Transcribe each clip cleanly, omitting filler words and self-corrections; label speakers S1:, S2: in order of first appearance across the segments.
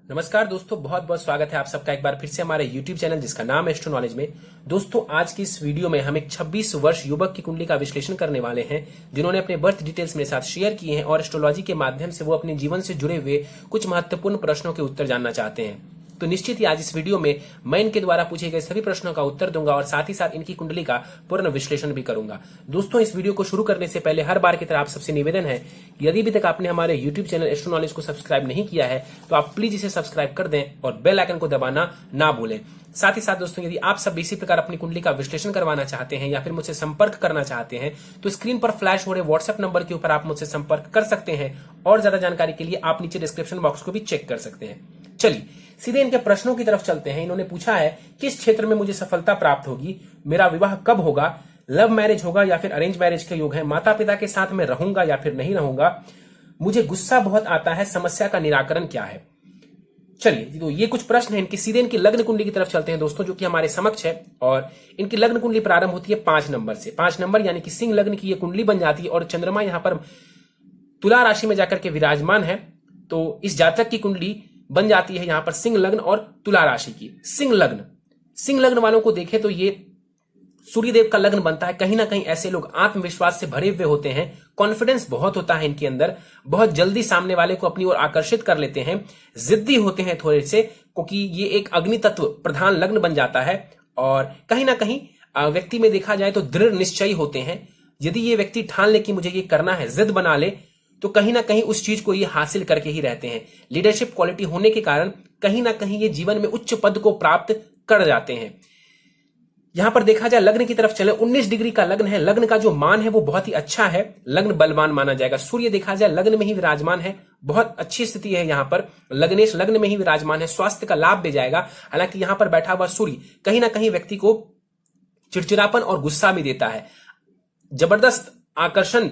S1: नमस्कार दोस्तों, बहुत बहुत स्वागत है आप सबका एक बार फिर से हमारे YouTube चैनल जिसका नाम है एस्ट्रो नॉलेज में। दोस्तों, आज की इस वीडियो में हम एक 26 वर्ष युवक की कुंडली का विश्लेषण करने वाले हैं, जिन्होंने अपने बर्थ डिटेल्स मेरे साथ शेयर किए हैं और एस्ट्रोलॉजी के माध्यम से वो अपने जीवन से जुड़े हुए कुछ महत्वपूर्ण प्रश्नों के उत्तर जानना चाहते हैं। तो निश्चित ही आज इस वीडियो में मैं इनके द्वारा पूछे गए सभी प्रश्नों का उत्तर दूंगा और साथ ही साथ इनकी कुंडली का पूर्ण विश्लेषण भी करूंगा। दोस्तों, इस वीडियो को शुरू करने से पहले हर बार की तरह आप सबसे निवेदन है, यदि अभी तक आपने हमारे YouTube चैनल एस्ट्रो नॉलेज को सब्सक्राइब नहीं किया है तो आप प्लीज इसे सब्सक्राइब कर दें और बेल आइकन को दबाना ना भूलें। साथ ही साथ दोस्तों, यदि आप सब इसी प्रकार अपनी कुंडली का विश्लेषण करवाना चाहते हैं या फिर मुझसे संपर्क करना चाहते हैं तो स्क्रीन पर फ्लैश हो रहे व्हाट्सएप नंबर के ऊपर आप मुझसे संपर्क कर सकते हैं और ज्यादा जानकारी के लिए आप नीचे डिस्क्रिप्शन बॉक्स को भी चेक कर सकते हैं। चलिए सीधे इनके प्रश्नों की तरफ चलते हैं। इन्होंने पूछा है, किस क्षेत्र में मुझे सफलता प्राप्त होगी, मेरा विवाह कब होगा, लव मैरिज होगा या फिर अरेंज मैरिज के योग है, माता पिता के साथ मैं रहूंगा या फिर नहीं रहूंगा, मुझे गुस्सा बहुत आता है, समस्या का निराकरण क्या है। चलिए, तो ये कुछ प्रश्न हैं इनकी। सीधे इनकी लग्न कुंडली की तरफ चलते हैं दोस्तों, जो कि हमारे समक्ष है। और इनकी लग्न कुंडली प्रारंभ होती है 5 नंबर से। 5 नंबर यानी कि सिंह लग्न की ये कुंडली बन जाती है और चंद्रमा यहां पर तुला राशि में जाकर के विराजमान है। तो इस जातक की कुंडली बन जाती है यहां पर सिंह लग्न और तुला राशि की। सिंह लग्न वालों को देखें तो ये सूर्यदेव का लग्न बनता है। कहीं ना कहीं ऐसे लोग आत्मविश्वास से भरे हुए होते हैं, कॉन्फिडेंस बहुत होता है इनके अंदर, बहुत जल्दी सामने वाले को अपनी ओर आकर्षित कर लेते हैं, जिद्दी होते हैं थोड़े से, क्योंकि ये एक अग्नि तत्व प्रधान लग्न बन जाता है। और कहीं ना कहीं व्यक्ति में देखा जाए तो दृढ़ निश्चयी होते हैं। यदि ये व्यक्ति ठान ले कि मुझे ये करना है, जिद बना ले, तो कहीं ना कहीं उस चीज को ये हासिल करके ही रहते हैं। लीडरशिप क्वालिटी होने के कारण कहीं ना कहीं ये जीवन में उच्च पद को प्राप्त कर जाते हैं। यहां पर देखा जाए लग्न की तरफ चले, 19 डिग्री का लग्न है। लग्न का जो मान है वो बहुत ही अच्छा है, लग्न बलवान माना जाएगा। सूर्य देखा जाए लग्न में ही विराजमान है, बहुत अच्छी स्थिति है। यहां पर लग्नेश लग्न में ही विराजमान है, स्वास्थ्य का लाभ दे जाएगा। हालांकि यहां पर बैठा हुआ सूर्य कहीं ना कहीं व्यक्ति को चिड़चिड़ापन और गुस्सा भी देता है, जबरदस्त आकर्षण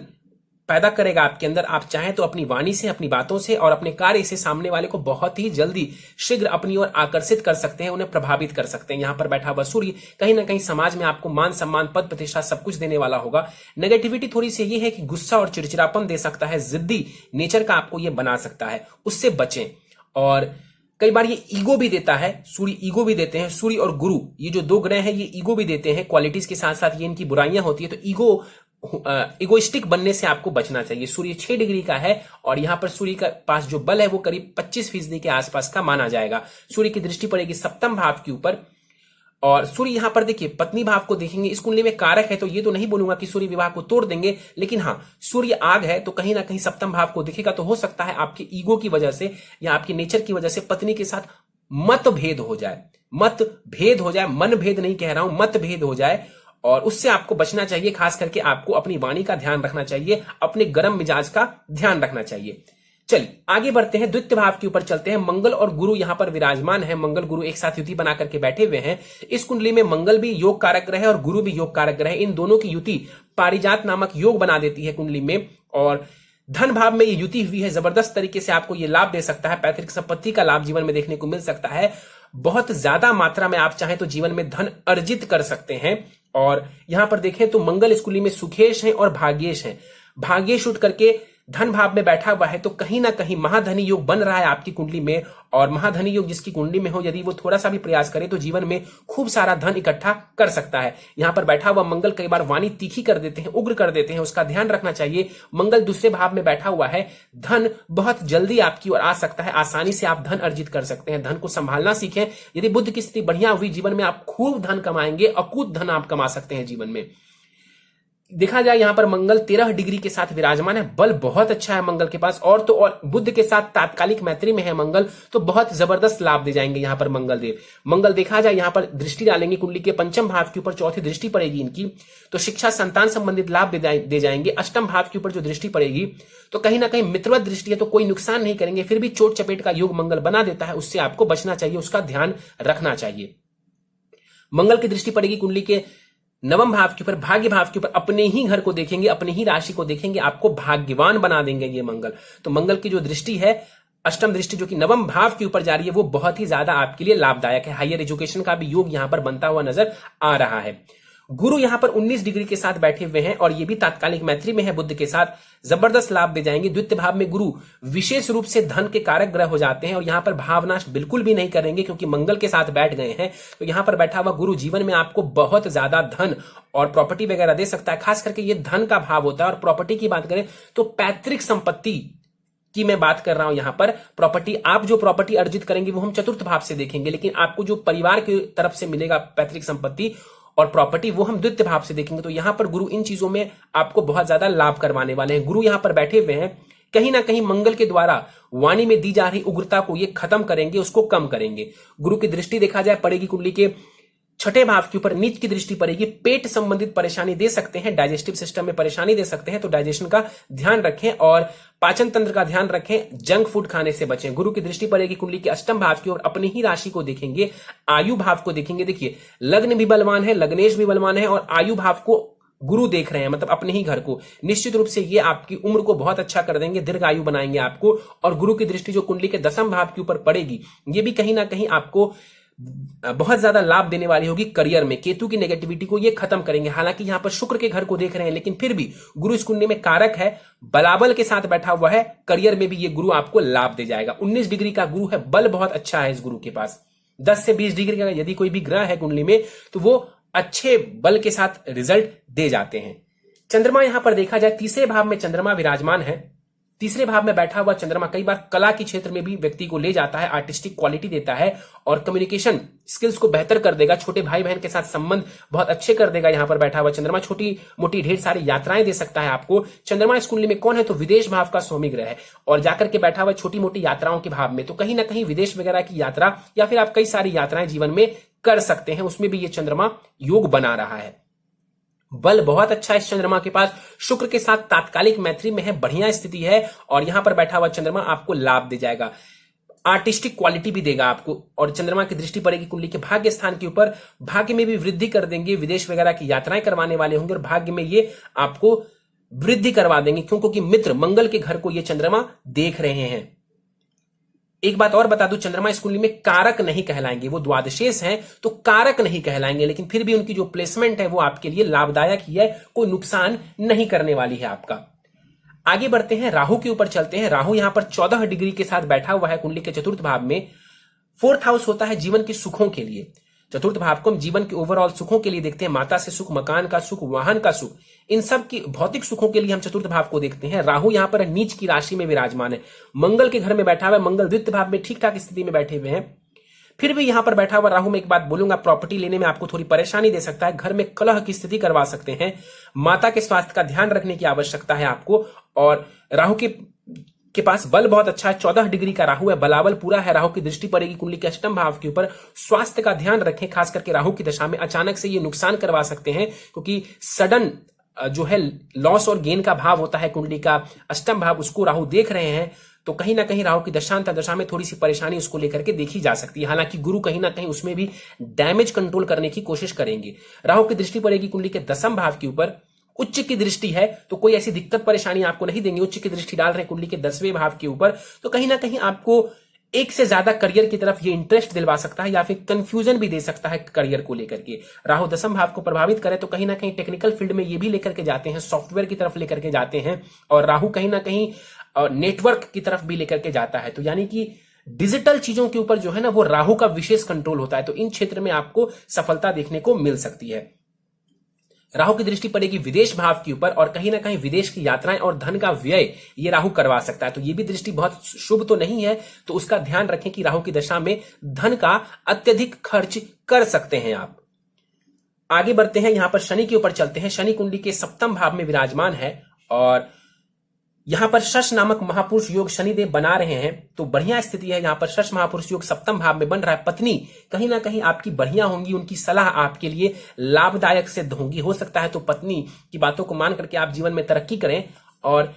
S1: पैदा करेगा आपके अंदर। आप चाहें तो अपनी वाणी से, अपनी बातों से और अपने कार्य से सामने वाले को बहुत ही जल्दी शीघ्र अपनी ओर आकर्षित कर सकते हैं, उन्हें प्रभावित कर सकते हैं। यहां पर बैठा हुआ सूर्य कहीं ना कहीं समाज में आपको मान सम्मान, पद प्रतिष्ठा सब कुछ देने वाला होगा। नेगेटिविटी थोड़ी सी ये है कि गुस्सा और चिड़चिड़ापन दे सकता है, जिद्दी नेचर का आपको ये बना सकता है, उससे बचें। और कई बार ये ईगो भी देता है, सूर्य ईगो भी देते हैं। सूर्य और गुरु ये जो 2 ग्रह हैं ये ईगो भी देते हैं, क्वालिटीज के साथ साथ ये इनकी बुराइयां होती है। तो इगोइस्टिक बनने से आपको बचना चाहिए। सूर्य 6 डिग्री का है और यहां पर सूर्य का पास जो बल है वो करीब 25% के आसपास का माना जाएगा। सूर्य की दृष्टि पड़ेगी सप्तम भाव के ऊपर और सूर्य यहां पर देखिए पत्नी भाव को देखेंगे। इस कुंडली में कारक है, तो ये तो नहीं बोलूंगा कि सूर्य विवाह को तोड़ देंगे, लेकिन हाँ, सूर्य आग है तो कहीं ना कहीं सप्तम भाव को दिखेगा। तो हो सकता है आपके ईगो की वजह से या आपके नेचर की वजह से पत्नी के साथ मतभेद हो जाए, मनभेद नहीं कह रहा हूं, मतभेद हो जाए और उससे आपको बचना चाहिए। खास करके आपको अपनी वाणी का ध्यान रखना चाहिए, अपने गर्म मिजाज का ध्यान रखना चाहिए। चलिए आगे बढ़ते हैं, द्वितीय भाव के ऊपर चलते हैं। मंगल और गुरु यहां पर विराजमान है, मंगल गुरु एक साथ युति बना करके बैठे हुए हैं। इस कुंडली में मंगल भी योग कारक ग्रह है और गुरु भी योग कारक ग्रह है। इन दोनों की युति पारिजात नामक योग बना देती है कुंडली में और धन भाव में ये युति हुई है। जबरदस्त तरीके से आपको ये लाभ दे सकता है, पैतृक संपत्ति का लाभ जीवन में देखने को मिल सकता है। बहुत ज्यादा मात्रा में आप चाहें तो जीवन में धन अर्जित कर सकते हैं। और यहां पर देखें तो मंगल इस कुंडली में सुखेश है और भाग्येश है। भाग्येश उठ करके धन भाव में बैठा हुआ है, तो कहीं ना कहीं महाधनी योग बन रहा है आपकी कुंडली में। और महाधनी योग जिसकी कुंडली में हो, यदि वो थोड़ा सा भी प्रयास करे तो जीवन में खूब सारा धन इकट्ठा कर सकता है। यहां पर बैठा हुआ मंगल कई बार वाणी तीखी कर देते हैं, उग्र कर देते हैं, उसका ध्यान रखना चाहिए। मंगल दूसरे भाव में बैठा हुआ है, धन बहुत जल्दी आपकी ओर आ सकता है, आसानी से आप धन अर्जित कर सकते हैं। धन को संभालना सीखें। यदि बुद्ध की स्थिति बढ़िया हुई, जीवन में आप खूब धन कमाएंगे, अकूत धन आप कमा सकते हैं जीवन में। देखा जाए यहां पर मंगल 13 डिग्री के साथ विराजमान है, बल बहुत अच्छा है मंगल के पास। और तो और बुद्ध के साथ तात्कालिक मैत्री में है मंगल, तो बहुत जबरदस्त लाभ दे जाएंगे यहां पर मंगल देव। मंगल देखा जाए यहां पर दृष्टि डालेंगे कुंडली के पंचम भाव के ऊपर, चौथी दृष्टि पड़ेगी इनकी, तो शिक्षा संतान संबंधित लाभ दे जाएंगे। अष्टम भाव के ऊपर जो दृष्टि पड़ेगी तो कहीं ना कहीं मित्रवत दृष्टि है, तो कोई नुकसान नहीं करेंगे, फिर भी चोट चपेट का योग मंगल बना देता है, उससे आपको बचना चाहिए, उसका ध्यान रखना चाहिए। मंगल की दृष्टि पड़ेगी कुंडली के नवम भाव के ऊपर, भाग्य भाव के ऊपर, अपने ही घर को देखेंगे, अपनी ही राशि को देखेंगे, आपको भाग्यवान बना देंगे ये मंगल। तो मंगल की जो दृष्टि है, अष्टम दृष्टि जो कि नवम भाव के ऊपर जा रही है, वो बहुत ही ज्यादा आपके लिए लाभदायक है। हायर एजुकेशन का भी योग यहां पर बनता हुआ नजर आ रहा है। गुरु यहां पर 19 डिग्री के साथ बैठे हुए हैं और ये भी तात्कालिक मैत्री में है बुध के साथ, जबरदस्त लाभ दे जाएंगे। द्वितीय भाव में गुरु विशेष रूप से धन के कारक ग्रह हो जाते हैं और यहां पर भावनाश बिल्कुल भी नहीं करेंगे क्योंकि मंगल के साथ बैठ गए हैं। तो यहां पर बैठा हुआ गुरु जीवन में आपको बहुत ज्यादा धन और प्रॉपर्टी वगैरह दे सकता है। खास करके ये धन का भाव होता है। और प्रॉपर्टी की बात करें तो पैतृक संपत्ति की मैं बात कर रहा हूं। यहां पर प्रॉपर्टी, आप जो प्रॉपर्टी अर्जित करेंगे वो हम चतुर्थ भाव से देखेंगे, लेकिन आपको जो परिवार की तरफ से मिलेगा पैतृक संपत्ति और प्रॉपर्टी वो हम द्वितीय भाव से देखेंगे। तो यहां पर गुरु इन चीजों में आपको बहुत ज्यादा लाभ करवाने वाले हैं। गुरु यहां पर बैठे हुए हैं, कहीं ना कहीं मंगल के द्वारा वाणी में दी जा रही उग्रता को ये खत्म करेंगे, उसको कम करेंगे। गुरु की दृष्टि देखा जाए पड़ेगी कुंडली के छठे भाव के ऊपर, नीच की दृष्टि पड़ेगी। पेट संबंधित परेशानी दे सकते हैं, डाइजेस्टिव सिस्टम में परेशानी दे सकते हैं, तो डाइजेशन का ध्यान रखें और पाचन तंत्र का ध्यान रखें, जंक फूड खाने से बचें। गुरु की दृष्टि पड़ेगी कुंडली के अष्टम भाव की ओर, अपनी ही राशि को देखेंगे, आयु भाव को देखेंगे। देखिए लग्न भी बलवान है, लग्नेश भी बलवान है और आयु भाव को गुरु देख रहे हैं, मतलब अपने ही घर को। निश्चित रूप से ये आपकी उम्र को बहुत अच्छा कर देंगे, दीर्घ आयु बनाएंगे आपको। और गुरु की दृष्टि जो कुंडली के दसम भाव के ऊपर पड़ेगी, ये भी कहीं ना कहीं आपको बहुत ज्यादा लाभ देने वाली होगी करियर में। केतु की नेगेटिविटी को ये खत्म करेंगे। हालांकि यहां पर शुक्र के घर को देख रहे हैं, लेकिन फिर भी गुरु इस कुंडली में कारक है, बलाबल के साथ बैठा हुआ है, करियर में भी ये गुरु आपको लाभ दे जाएगा। 19 डिग्री का गुरु है, बल बहुत अच्छा है इस गुरु के पास। 10 से 20 डिग्री का यदि कोई भी ग्रह है कुंडली में तो वो अच्छे बल के साथ रिजल्ट दे जाते हैं। चंद्रमा यहां पर देखा जाए तीसरे भाव में चंद्रमा विराजमान है। तीसरे भाव में बैठा हुआ चंद्रमा कई बार कला के क्षेत्र में भी व्यक्ति को ले जाता है, आर्टिस्टिक क्वालिटी देता है और कम्युनिकेशन स्किल्स को बेहतर कर देगा। छोटे भाई बहन के साथ संबंध बहुत अच्छे कर देगा। यहां पर बैठा हुआ चंद्रमा छोटी मोटी ढेर सारी यात्राएं दे सकता है आपको। चंद्रमा इस कुंडली में कौन है तो विदेश भाव का स्वामी ग्रह है और जाकर के बैठा हुआ छोटी मोटी यात्राओं के भाव में, तो कहीं ना कहीं विदेश वगैरह की यात्रा या फिर आप कई सारी यात्राएं जीवन में कर सकते हैं, उसमें भी ये चंद्रमा योग बना रहा है। बल बहुत अच्छा है इस चंद्रमा के पास, शुक्र के साथ तात्कालिक मैत्री में है, बढ़िया स्थिति है और यहां पर बैठा हुआ चंद्रमा आपको लाभ दे जाएगा, आर्टिस्टिक क्वालिटी भी देगा आपको। और चंद्रमा की दृष्टि पड़ेगी कुंडली के भाग्य स्थान के ऊपर, भाग्य में भी वृद्धि कर देंगे, विदेश वगैरह की यात्राएं करवाने वाले होंगे और भाग्य में ये आपको वृद्धि करवा देंगे। क्योंकि मित्र मंगल के घर को ये चंद्रमा देख रहे हैं। एक बात और बता दूं, चंद्रमा इस कुंडली में कारक नहीं कहलाएंगे, वो द्वादशेष हैं तो कारक नहीं कहलाएंगे, लेकिन फिर भी उनकी जो प्लेसमेंट है वो आपके लिए लाभदायक ही है, कोई नुकसान नहीं करने वाली है आपका। आगे बढ़ते हैं, राहु के ऊपर चलते हैं। राहु यहां पर 14 डिग्री के साथ बैठा हुआ है कुंडली के चतुर्थ भाव में। फोर्थ हाउस होता है जीवन के सुखों के लिए। चतुर्थ भाव को हम जीवन के ओवरऑल सुखों के लिए देखते हैं, माता से सुख, मकान का सुख, वाहन का सुख, इन सब की भौतिक सुखों के लिए हम चतुर्थ भाव को देखते हैं। राहु यहां पर नीच की राशि में विराजमान है, मंगल के घर में बैठा हुआ है, मंगल द्वितीय भाव में ठीक ठाक स्थिति में बैठे हुए हैं। फिर भी यहां पर बैठा हुआ राहु में एक बात बोलूंगा, प्रॉपर्टी लेने में आपको थोड़ी परेशानी दे सकता है, घर में कलह की स्थिति करवा सकते हैं, माता के स्वास्थ्य का ध्यान रखने की आवश्यकता है आपको। और राहु के पास बल बहुत अच्छा है, 14 डिग्री का राहु है, बलाबल पूरा है। राहु की दृष्टि पड़ेगी कुंडली के अष्टम भाव के ऊपर। स्वास्थ्य का ध्यान रखें, खास करके राहु की दशा में अचानक से ये नुकसान करवा सकते हैं, क्योंकि सडन जो है लॉस और गेन का भाव होता है कुंडली का अष्टम भाव, उसको राहु देख रहे हैं। तो कहीं ना कहीं राहु की दशांतर दशा में थोड़ी सी परेशानी उसको लेकर के देखी जा सकती है। हालांकि गुरु कहीं ना कहीं उसमें भी डैमेज कंट्रोल करने की कोशिश करेंगे। राहु की दृष्टि पड़ेगी कुंडली के दसम भाव के ऊपर, उच्च की दृष्टि है तो कोई ऐसी दिक्कत परेशानी आपको नहीं देंगे। उच्च की दृष्टि डाल रहे हैं कुंडली के 10वें भाव के ऊपर, तो कहीं ना कहीं आपको एक से ज्यादा करियर की तरफ ये इंटरेस्ट दिलवा सकता है या फिर कंफ्यूजन भी दे सकता है करियर को लेकर के। राहु दसम भाव को प्रभावित करे तो कहीं ना कहीं टेक्निकल फील्ड में ये भी लेकर के जाते हैं, सॉफ्टवेयर की तरफ लेकर के जाते हैं, और राहु कहीं ना कहीं नेटवर्क की तरफ भी लेकर के जाता है। तो यानी कि डिजिटल चीजों के ऊपर जो है ना वो राहु का विशेष कंट्रोल होता है, तो इन क्षेत्र में आपको सफलता देखने को मिल सकती है। राहु की दृष्टि पड़ेगी विदेश भाव के ऊपर और कहीं ना कहीं विदेश की यात्राएं और धन का व्यय ये राहु करवा सकता है। तो ये भी दृष्टि बहुत शुभ तो नहीं है, तो उसका ध्यान रखें कि राहु की दशा में धन का अत्यधिक खर्च कर सकते हैं आप। आगे बढ़ते हैं, यहां पर शनि के ऊपर चलते हैं। शनि कुंडली के सप्तम भाव में विराजमान है और यहां पर शश नामक महापुरुष योग शनिदेव बना रहे हैं, तो बढ़िया स्थिति है। यहां पर शश महापुरुष योग सप्तम भाव में बन रहा है। पत्नी कहीं ना कहीं आपकी बढ़िया होंगी, उनकी सलाह आपके लिए लाभदायक सिद्ध होंगी। हो सकता है तो पत्नी की बातों को मान करके आप जीवन में तरक्की करें। और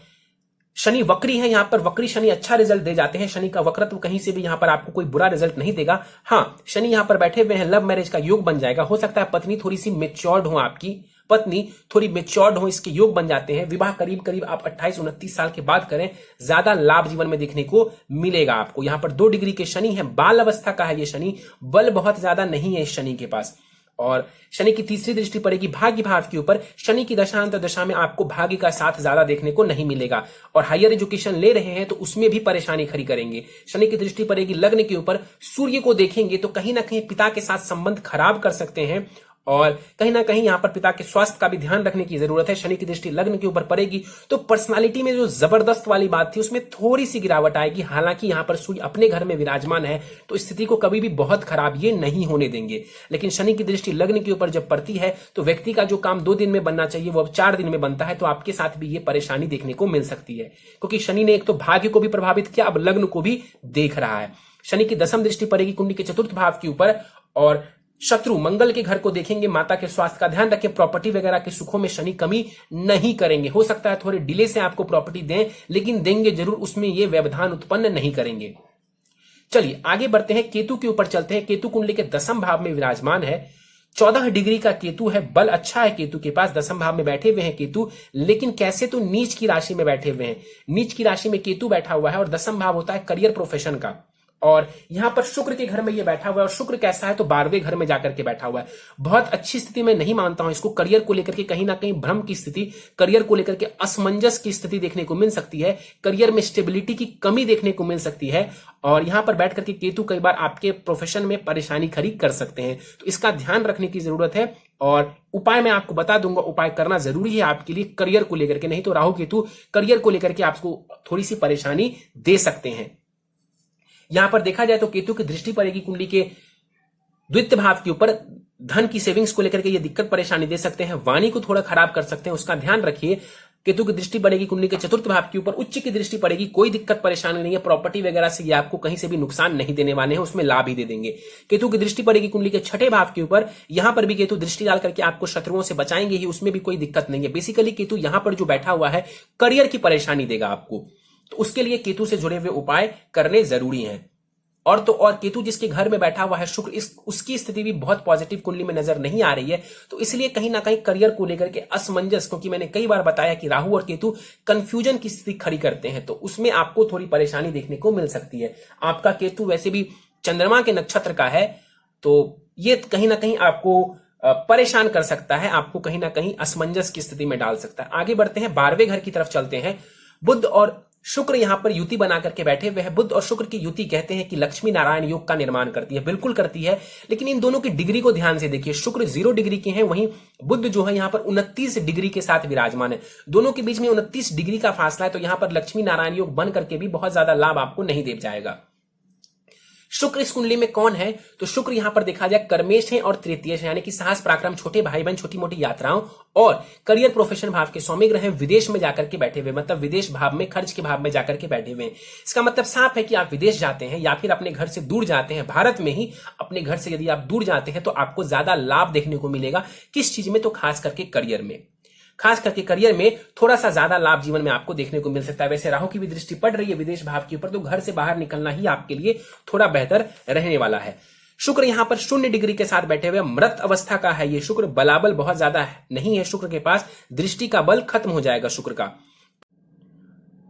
S1: शनि वक्री है, यहां पर वक्री शनि अच्छा रिजल्ट दे जाते हैं। शनि का वक्रत्व कहीं से भी यहां पर आपको कोई बुरा रिजल्ट नहीं देगा। हाँ, शनि यहां पर बैठे हुए हैं, लव मैरिज का योग बन जाएगा। हो सकता है पत्नी थोड़ी सी मेच्योर्ड हो, आपकी पत्नी थोड़ी मेच्योर्ड हो, इसके योग बन जाते हैं। विवाह करीब करीब आप 28-29 साल के बाद करें, ज्यादा लाभ जीवन में देखने को मिलेगा आपको। यहां पर 2 डिग्री के शनि है, बाल अवस्था का है ये शनि, बल बहुत ज्यादा नहीं है इस शनि के पास। और शनि की तीसरी दृष्टि पड़ेगी भाग्य भाव के ऊपर। शनि की दशांत दशा में आपको भाग्य का साथ ज्यादा देखने को नहीं मिलेगा और हायर एजुकेशन ले रहे हैं तो उसमें भी परेशानी खड़ी करेंगे। शनि की दृष्टि पड़ेगी लग्न के ऊपर, सूर्य को देखेंगे तो कहीं ना कहीं पिता के साथ संबंध खराब कर सकते हैं और कहीं ना कहीं यहां पर पिता के स्वास्थ्य का भी ध्यान रखने की जरूरत है। शनि की दृष्टि लग्न के ऊपर पड़ेगी तो पर्सनालिटी में जो जबरदस्त वाली बात थी उसमें थोड़ी सी गिरावट आएगी। हालांकि यहां पर सूर्य अपने घर में विराजमान है तो स्थिति को कभी भी बहुत खराब ये नहीं होने देंगे। लेकिन शनि की दृष्टि लग्न के ऊपर जब पड़ती है तो व्यक्ति का जो काम 2 दिन में बनना चाहिए वो अब 4 दिन में बनता है, तो आपके साथ भी ये परेशानी देखने को मिल सकती है क्योंकि शनि ने एक तो भाग्य को भी प्रभावित किया, अब लग्न को भी देख रहा है। शनि की दसम दृष्टि पड़ेगी कुंडली के चतुर्थ भाव के ऊपर और शत्रु मंगल के घर को देखेंगे। माता के स्वास्थ्य का ध्यान रखें, प्रॉपर्टी वगैरह के सुखों में शनि कमी नहीं करेंगे। हो सकता है थोड़े डिले से आपको प्रॉपर्टी दें लेकिन देंगे जरूर, उसमें ये व्यवधान उत्पन्न नहीं करेंगे। चलिए आगे बढ़ते हैं, केतु के ऊपर चलते हैं। केतु कुंडली के दसम भाव में विराजमान है, 14 डिग्री का केतु है, बल अच्छा है केतु के पास, दसम भाव में बैठे हुए हैं केतु। लेकिन कैसे, तो नीच की राशि में बैठे हुए हैं। नीच की राशि में केतु बैठा हुआ है और दसम भाव होता है करियर प्रोफेशन का और यहां पर शुक्र के घर में ये बैठा हुआ है और शुक्र कैसा है तो 12वें घर में जाकर के बैठा हुआ है। बहुत अच्छी स्थिति में नहीं मानता हूं इसको। करियर को लेकर के कहीं ना कहीं भ्रम की स्थिति, करियर को लेकर के असमंजस की स्थिति देखने को मिल सकती है, करियर में स्टेबिलिटी की कमी देखने को मिल सकती है और यहां पर बैठ करके केतु कई बार आपके प्रोफेशन में परेशानी खड़ी कर सकते हैं, तो इसका ध्यान रखने की जरूरत है। और उपाय मैं आपको बता दूंगा, उपाय करना जरूरी है आपके लिए करियर को लेकर के, नहीं तो राहु केतु करियर को लेकर के आपको थोड़ी सी परेशानी दे सकते हैं। यहां पर देखा जाए तो केतु की दृष्टि पड़ेगी कुंडली के द्वितीय भाव के ऊपर, धन की सेविंग्स को लेकर के ये दिक्कत परेशानी दे सकते हैं, वाणी को थोड़ा खराब कर सकते हैं, उसका ध्यान रखिए। केतु की दृष्टि पड़ेगी कुंडली के चतुर्थ भाव के ऊपर, उच्च की दृष्टि पड़ेगी, कोई दिक्कत परेशानी नहीं है, प्रॉपर्टी वगैरह से ये आपको कहीं से भी नुकसान नहीं देने वाले हैं, उसमें लाभ ही दे देंगे। केतु की दृष्टि पड़ेगी कुंडली के छठे भाव के ऊपर, यहां पर भी केतु दृष्टि डाल करके आपको शत्रुओं से बचाएंगे ही, उसमें भी कोई दिक्कत नहीं है। बेसिकली केतु यहां पर जो बैठा हुआ है करियर की परेशानी देगा आपको, तो उसके लिए केतु से जुड़े हुए उपाय करने जरूरी हैं। और तो और केतु जिसके घर में बैठा हुआ है शुक्र, उसकी स्थिति भी बहुत पॉजिटिव कुंडली में नजर नहीं आ रही है, तो इसलिए कहीं ना कहीं करियर को लेकर के असमंजस, क्योंकि मैंने कई बार बताया कि राहु और केतु कंफ्यूजन की स्थिति खड़ी करते हैं, तो उसमें आपको थोड़ी परेशानी देखने को मिल सकती है। आपका केतु वैसे भी चंद्रमा के नक्षत्र का है तो ये कहीं ना कहीं आपको परेशान कर सकता है, आपको कहीं ना कहीं असमंजस की स्थिति में डाल सकता है। आगे बढ़ते हैं, 12वें घर की तरफ चलते हैं। बुध और शुक्र यहां पर युति बना करके बैठे हुए हैं। बुध और शुक्र की युति कहते हैं कि लक्ष्मी नारायण योग का निर्माण करती है, बिल्कुल करती है, लेकिन इन दोनों की डिग्री को ध्यान से देखिए। शुक्र 0 डिग्री के हैं, वहीं बुध जो है यहां पर 29 डिग्री के साथ विराजमान है। दोनों के बीच में 29 डिग्री का फासला है, तो यहां पर लक्ष्मी नारायण योग बन करके भी बहुत ज्यादा लाभ आपको नहीं दे जाएगा। शुक्र इस कुंडली में कौन है, तो शुक्र यहां पर देखा जाए कर्मेश है और तृतीयेश, यानी कि साहस पराक्रम, छोटे भाई बहन, छोटी मोटी यात्राओं और करियर प्रोफेशन भाव के स्वामी ग्रह हैं, विदेश में जाकर के बैठे हुए, मतलब विदेश भाव में, खर्च के भाव में जाकर के बैठे हुए हैं। इसका मतलब साफ है कि आप विदेश जाते हैं या फिर अपने घर से दूर जाते हैं। भारत में ही अपने घर से यदि आप दूर जाते हैं तो आपको ज्यादा लाभ देखने को मिलेगा। किस चीज में, तो खास करके करियर में, खास करके करियर में थोड़ा सा ज्यादा लाभ जीवन में आपको देखने को मिल सकता है। वैसे राहु की भी दृष्टि पड़ रही है विदेश भाव के ऊपर, तो घर से बाहर निकलना ही आपके लिए थोड़ा बेहतर रहने वाला है। शुक्र यहां पर 0 डिग्री के साथ बैठे हुए, मृत अवस्था का है ये शुक्र, बलाबल बहुत ज्यादा नहीं है शुक्र के पास, दृष्टि का बल खत्म हो जाएगा शुक्र का।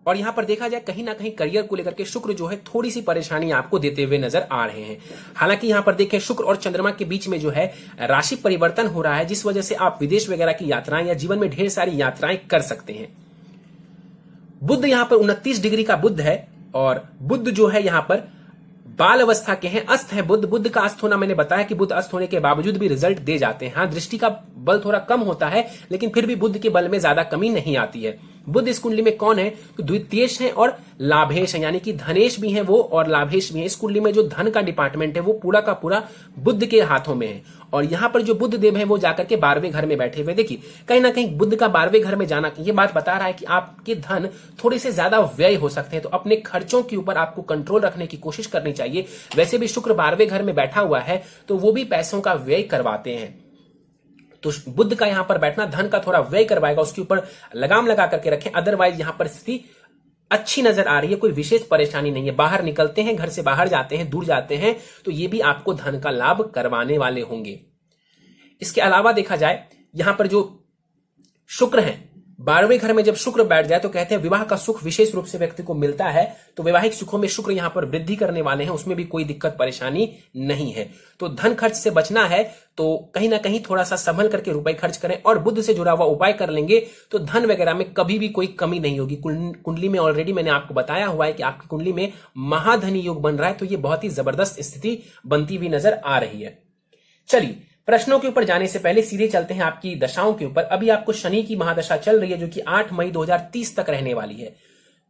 S1: और यहां पर देखा जाए कहीं ना कहीं करियर को लेकर के शुक्र जो है थोड़ी सी परेशानी आपको देते हुए नजर आ रहे हैं। हालांकि यहां पर देखें शुक्र और चंद्रमा के बीच में जो है राशि परिवर्तन हो रहा है, जिस वजह से आप विदेश वगैरह की यात्राएं या जीवन में ढेर सारी यात्राएं कर सकते हैं। बुध यहां पर 29 डिग्री का बुध है और बुध जो है यहां पर बाल अवस्था के हैं, अस्त है बुध। बुध का अस्त होना, मैंने बताया कि बुध अस्त होने के बावजूद भी रिजल्ट दे जाते हैं। हाँ, दृष्टि का बल थोड़ा कम होता है, लेकिन फिर भी बुध के बल में ज्यादा कमी नहीं आती है। बुध इस कुंडली में कौन है, तो द्वितीयेश है और लाभेश है, यानी कि धनेश भी है वो और लाभेश भी है। इस कुंडली में जो धन का डिपार्टमेंट है वो पूरा का पूरा बुध के हाथों में है। और यहां पर जो बुध देव है वो जाकर के 12वें घर में बैठे हुए, देखिए कहीं ना कहीं बुध का 12वें घर में जाना ये बात बता रहा है कि आपके धन थोड़े से ज्यादा व्यय हो सकते हैं, तो अपने खर्चों के ऊपर आपको कंट्रोल रखने की कोशिश करनी चाहिए। वैसे भी शुक्र 12वें घर में बैठा हुआ है तो वो भी पैसों का व्यय करवाते हैं, तो बुध का यहां पर बैठना धन का थोड़ा व्यय करवाएगा, उसके ऊपर लगाम लगा करके रखें। अदरवाइज यहां पर स्थिति अच्छी नजर आ रही है, कोई विशेष परेशानी नहीं है। बाहर निकलते हैं, घर से बाहर जाते हैं, दूर जाते हैं, तो ये भी आपको धन का लाभ करवाने वाले होंगे। इसके अलावा देखा जाए यहां पर जो शुक्र है 12वें घर में जब शुक्र बैठ जाए तो कहते हैं विवाह का सुख विशेष रूप से व्यक्ति को मिलता है। तो वैवाहिक सुखों में शुक्र यहां पर वृद्धि करने वाले हैं, उसमें भी कोई दिक्कत परेशानी नहीं है। तो धन खर्च से बचना है तो कहीं ना कहीं थोड़ा सा संभल करके रुपए खर्च करें और बुध से जुड़ा हुआ उपाय कर लेंगे तो धन वगैरह में कभी भी कोई कमी नहीं होगी। कुंडली में ऑलरेडी मैंने आपको बताया हुआ है कि आपकी कुंडली में महाधनी योग बन रहा है, तो ये बहुत ही जबरदस्त स्थिति बनती हुई नजर आ रही है। चलिए प्रश्नों के ऊपर जाने से पहले सीधे चलते हैं आपकी दशाओं के ऊपर। अभी आपको शनि की महादशा चल रही है जो कि 8 मई 2030 तक रहने वाली है।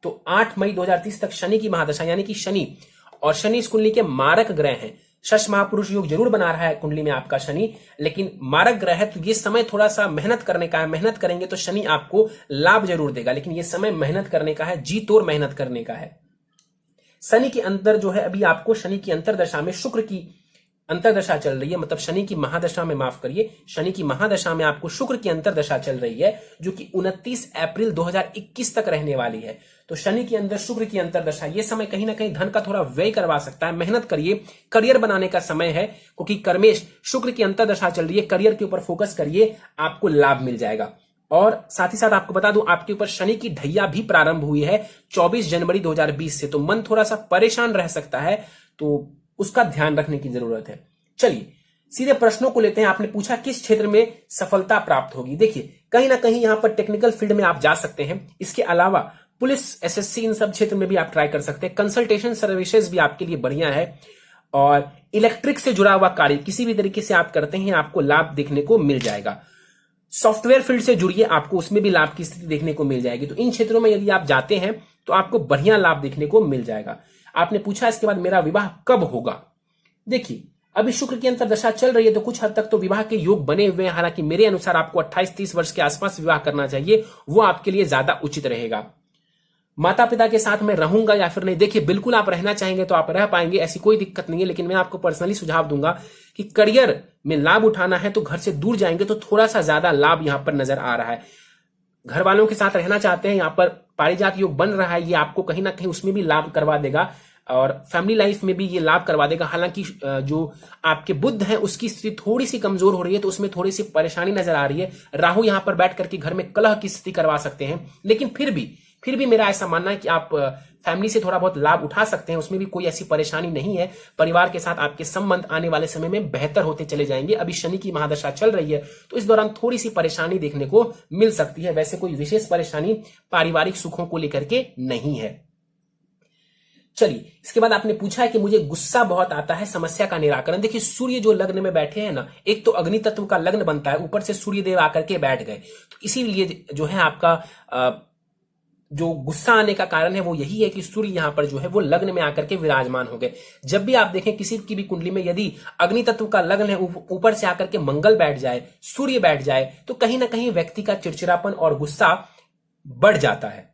S1: तो 8 मई 2030 तक शनि की महादशा, यानी कि शनि, और शनि इस कुंडली के मारक ग्रह हैं। शश महापुरुष योग जरूर बना रहा है कुंडली में आपका शनि, लेकिन मारक ग्रह है तो ये समय थोड़ा सा मेहनत करने का है। मेहनत करेंगे तो शनि आपको लाभ जरूर देगा, लेकिन ये समय मेहनत करने का है, जी तोड़ मेहनत करने का है। शनि के अंतर जो है, अभी आपको शनि की अंतरदशा में शुक्र की अंतरदशा चल रही है, मतलब शनि की महादशा में, माफ करिए, शनि की महादशा में आपको शुक्र की अंतरदशा चल रही है जो कि 29 अप्रैल 2021 तक रहने वाली है। तो शनि के अंदर शुक्र की अंतरदशा, ये समय कहीं ना कहीं धन का थोड़ा व्यय करवा सकता है। मेहनत करिए, करियर बनाने का समय है, क्योंकि कर्मेश शुक्र की अंतरदशा चल रही है। करियर के ऊपर फोकस करिए, आपको लाभ मिल जाएगा। और साथ ही साथ आपको बता दूं, आपके ऊपर शनि की ढैया भी प्रारंभ हुई है 24 जनवरी 2020 से, तो मन थोड़ा सा परेशान रह सकता है, तो उसका ध्यान रखने की जरूरत है। चलिए सीधे प्रश्नों को लेते हैं। आपने पूछा किस क्षेत्र में सफलता प्राप्त होगी। देखिए कहीं ना कहीं यहां पर टेक्निकल फील्ड में आप जा सकते हैं, इसके अलावा पुलिस, एसएससी, इन सब क्षेत्र में भी आप ट्राई कर सकते हैं। कंसल्टेशन सर्विसेज भी आपके लिए बढ़िया है, और इलेक्ट्रिक से जुड़ा हुआ कार्य किसी भी तरीके से आप करते हैं, आपको लाभ देखने को मिल जाएगा। सॉफ्टवेयर फील्ड से जुड़िए, आपको उसमें भी लाभ की स्थिति देखने को मिल जाएगी। तो इन क्षेत्रों में यदि आप जाते हैं तो आपको बढ़िया लाभ देखने को मिल जाएगा। आपने पूछा इसके बाद मेरा विवाह कब होगा। देखिए अभी शुक्र की अंतरदशा चल रही है तो कुछ हद तक तो विवाह के योग बने हुए हैं। हालांकि मेरे अनुसार आपको 28-30 वर्ष के आसपास विवाह करना चाहिए, वो आपके लिए ज्यादा उचित रहेगा। माता पिता के साथ मैं रहूंगा या फिर नहीं, देखिए बिल्कुल आप रहना चाहेंगे तो आप रह पाएंगे, ऐसी कोई दिक्कत नहीं है। लेकिन मैं आपको पर्सनली सुझाव दूंगा कि करियर में लाभ उठाना है तो घर से दूर जाएंगे तो थोड़ा सा ज्यादा लाभ यहां पर नजर आ रहा है। घर वालों के साथ रहना चाहते हैं, यहाँ पर पारिजात योग बन रहा है, ये आपको कहीं ना कहीं उसमें भी लाभ करवा देगा और फैमिली लाइफ में भी ये लाभ करवा देगा। हालांकि जो आपके बुध है उसकी स्थिति थोड़ी सी कमजोर हो रही है, तो उसमें थोड़ी सी परेशानी नजर आ रही है। राहु यहां पर बैठ करके घर में कलह की स्थिति करवा सकते हैं, लेकिन फिर भी मेरा ऐसा मानना है कि आप फैमिली से थोड़ा बहुत लाभ उठा सकते हैं, उसमें भी कोई ऐसी परेशानी नहीं है। परिवार के साथ आपके संबंध आने वाले समय में बेहतर होते चले जाएंगे। अभी शनि की महादशा चल रही है तो इस दौरान थोड़ी सी परेशानी देखने को मिल सकती है, वैसे कोई विशेष परेशानी पारिवारिक सुखों को लेकर के नहीं है। चलिए इसके बाद आपने पूछा है कि मुझे गुस्सा बहुत आता है, समस्या का निराकरण। देखिए सूर्य जो लग्न में बैठे हैं ना, एक तो अग्नि तत्व का लग्न बनता है, ऊपर से सूर्य देव आकर के बैठ गए, तो इसीलिए जो है आपका जो गुस्सा आने का कारण है वो यही है कि सूर्य यहां पर जो है वो लग्न में आकर के विराजमान हो गए। जब भी आप देखें किसी की भी कुंडली में यदि अग्नि तत्व का लग्न है, ऊपर से आकर के मंगल बैठ जाए, सूर्य बैठ जाए, तो कहीं ना कहीं व्यक्ति का चिड़चिड़ापन और गुस्सा बढ़ जाता है।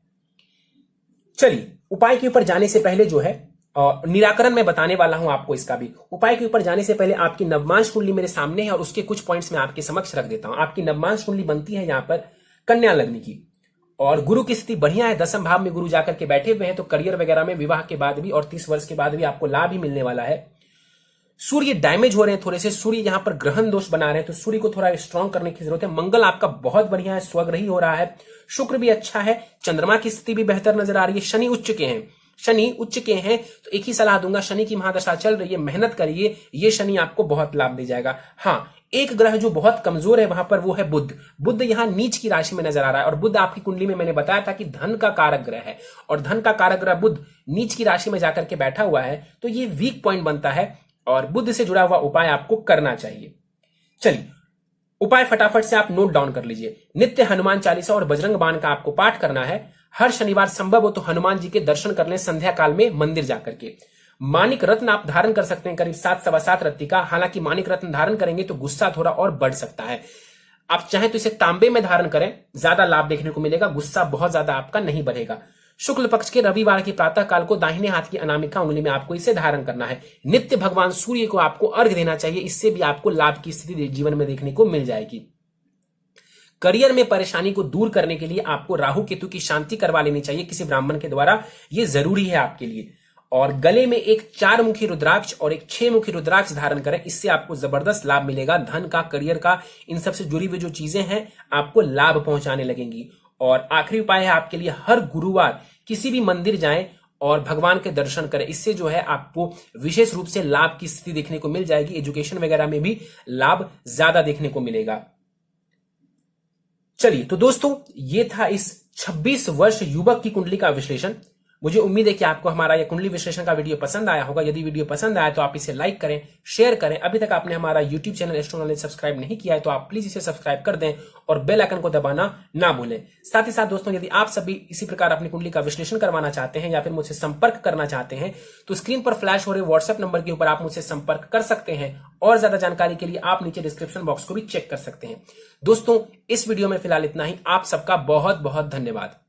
S1: चलिए उपाय के ऊपर जाने से पहले जो है निराकरण मैं बताने वाला हूं आपको इसका भी। उपाय के ऊपर जाने से पहले आपकी नवमांश कुंडली मेरे सामने है और उसके कुछ पॉइंट्स मैं आपके समक्ष रख देता हूं। आपकी नवमांश कुंडली बनती है यहां पर कन्या लग्न की, और गुरु की स्थिति बढ़िया है, 10वें भाव में गुरु जाकर के बैठे हुए हैं, तो करियर वगैरह में विवाह के बाद भी और 30 वर्ष के बाद भी आपको लाभ ही मिलने वाला है। सूर्य डैमेज हो रहे हैं थोड़े से, सूर्य यहां पर ग्रहण दोष बना रहे हैं, तो सूर्य को थोड़ा स्ट्रांग करने की जरूरत है। मंगल आपका बहुत बढ़िया है, स्वग्रही हो रहा है, शुक्र भी अच्छा है, चंद्रमा की स्थिति भी बेहतर नजर आ रही है, शनि उच्च के हैं। शनि उच्च के हैं तो एक ही सलाह दूंगा, शनि की महादशा चल रही है, मेहनत करिए, ये शनि आपको बहुत लाभ दे जाएगा। हाँ, एक ग्रह जो बहुत कमजोर है वहां पर वो है बुध। बुध यहां नीच की राशि में नजर आ रहा है, और बुध आपकी कुंडली में मैंने बताया था कि धन का कारक ग्रह है, और धन का कारक ग्रह बुध नीच की राशि में जाकर के बैठा हुआ है, तो ये वीक पॉइंट बनता है और बुध से जुड़ा हुआ उपाय आपको करना चाहिए। चलिए उपाय फटाफट से आप नोट डाउन कर लीजिए। नित्य हनुमान चालीसा और बजरंग बाण का आपको पाठ करना है। हर शनिवार संभव हो तो हनुमान जी के दर्शन कर लें संध्या काल में मंदिर जाकर के। मानिक रत्न आप धारण कर सकते हैं, करीब 7 सवा 7 रत्ती का। हालांकि मानिक रत्न धारण करेंगे तो गुस्सा थोड़ा और बढ़ सकता है, आप चाहें तो इसे तांबे में धारण करें, ज्यादा लाभ देखने को मिलेगा, गुस्सा बहुत ज्यादा आपका नहीं बढ़ेगा। शुक्ल पक्ष के रविवार की प्रातः काल को दाहिने हाथ की अनामिका उंगली में आपको इसे धारण करना है। नित्य भगवान सूर्य को आपको अर्घ्य देना चाहिए, इससे भी आपको लाभ की स्थिति जीवन में देखने को मिल जाएगी। करियर में परेशानी को दूर करने के लिए आपको राहु केतु की शांति करवा लेनी चाहिए किसी ब्राह्मण के द्वारा, यह जरूरी है आपके लिए। और गले में एक 4 मुखी रुद्राक्ष और एक 6 मुखी रुद्राक्ष धारण करें, इससे आपको जबरदस्त लाभ मिलेगा। धन का, करियर का, इन सबसे जुड़ी हुई जो चीजें हैं आपको लाभ पहुंचाने लगेंगी। और आखिरी उपाय है आपके लिए, हर गुरुवार किसी भी मंदिर जाएं और भगवान के दर्शन करें। इससे जो है आपको विशेष रूप से लाभ की स्थिति देखने को मिल जाएगी। एजुकेशन वगैरह में भी लाभ ज्यादा देखने को मिलेगा। चलिए तो दोस्तों, ये था इस 26 वर्ष युवक की कुंडली का विश्लेषण। मुझे उम्मीद है कि आपको हमारा यह कुंडली विश्लेषण का वीडियो पसंद आया होगा। यदि वीडियो पसंद आया तो आप इसे लाइक करें, शेयर करें। अभी तक आपने हमारा YouTube channel astro knowledge subscribe नहीं किया है तो आप प्लीज इसे सब्सक्राइब कर दें और बेल आइकन को दबाना ना भूलें। साथ ही साथ दोस्तों, यदि आप सभी इसी प्रकार अपनी कुंडली का विश्लेषण करवाना चाहते हैं या फिर मुझसे संपर्क करना चाहते हैं तो स्क्रीन पर फ्लैश हो रहे व्हाट्सएप नंबर के ऊपर आप मुझसे संपर्क कर सकते हैं। और ज्यादा जानकारी के लिए आप नीचे डिस्क्रिप्शन बॉक्स को भी चेक कर सकते हैं। दोस्तों, इस वीडियो में फिलहाल इतना ही। आप सबका बहुत बहुत धन्यवाद।